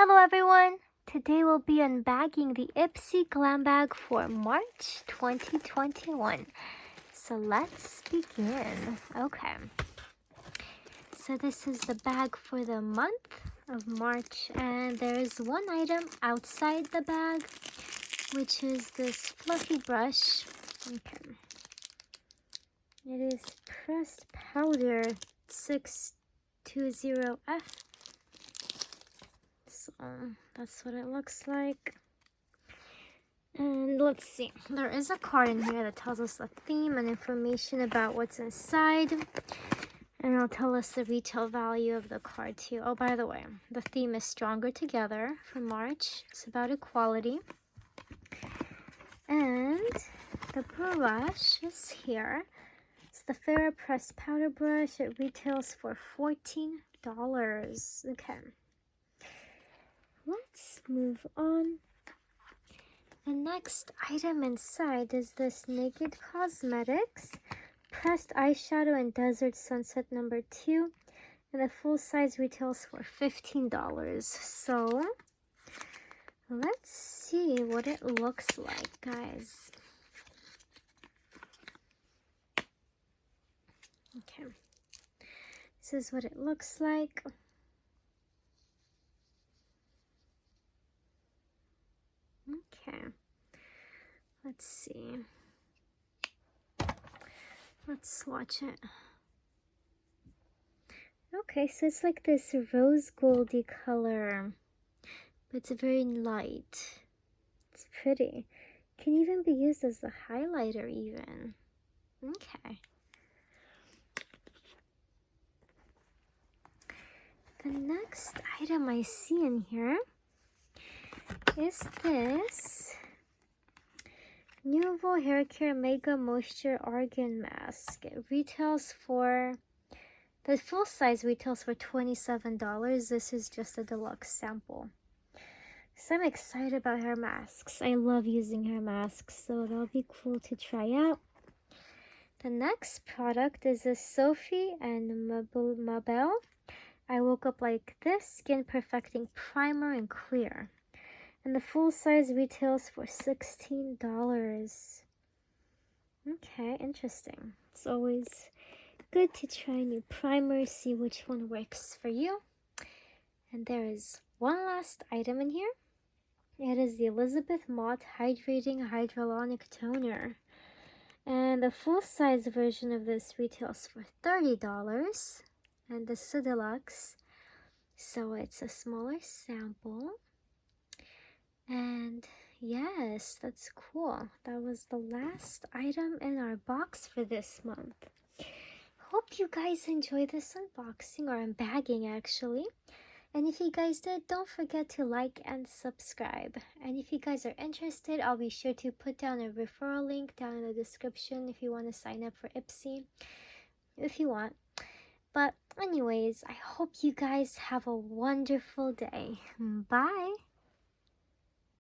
Hello everyone! Today we'll be unbagging the Ipsy Glam bag for March 2021. So let's begin. Okay. So this is the bag for the month of March, and there is one item outside the bag, which is this fluffy brush. Okay. It is pressed powder 620F. So that's what it looks like. And let's see, there is a card in here that tells us the theme and information about what's inside, and it'll tell us the retail value of the card too. Oh, by the way, the theme is Stronger Together for March. It's about equality. And the brush is here. It's the Ferro Pressed Powder Brush. It retails for $14. Okay. Let's move on. The next item inside is this Naked Cosmetics Pressed Eyeshadow in Desert Sunset number 2. And the full size retails for $15. So let's see what it looks like, guys. Okay. This is what it looks like. Okay, let's see. Let's swatch it. Okay, so it's like this rose goldy color, but it's very light. It's pretty. Can even be used as a highlighter even. Okay. The next item I see in here is this Nouveau Hair Care Mega Moisture Argan Mask. It retails for, the full size retails for $27. This is just a deluxe sample. So I'm excited about hair masks. I love using hair masks, so that'll be cool to try out. The next product is a Sophie and Mabel I Woke Up Like This Skin Perfecting Primer in Clear. And the full size retails for $16. Okay, interesting. It's always good to try new primers, see which one works for you. And there is one last item in here. It is the Elizabeth Mott Hydrating Hyaluronic Toner. And the full size version of this retails for $30. And this is a deluxe, so it's a smaller sample. And yes, that's cool. That was the last item in our box for this month. Hope you guys enjoyed this unboxing, or unbagging actually. And if you guys did, don't forget to like and subscribe. And if you guys are interested, I'll be sure to put down a referral link down in the description if you want to sign up for Ipsy, if you want. But anyways, I hope you guys have a wonderful day. Bye!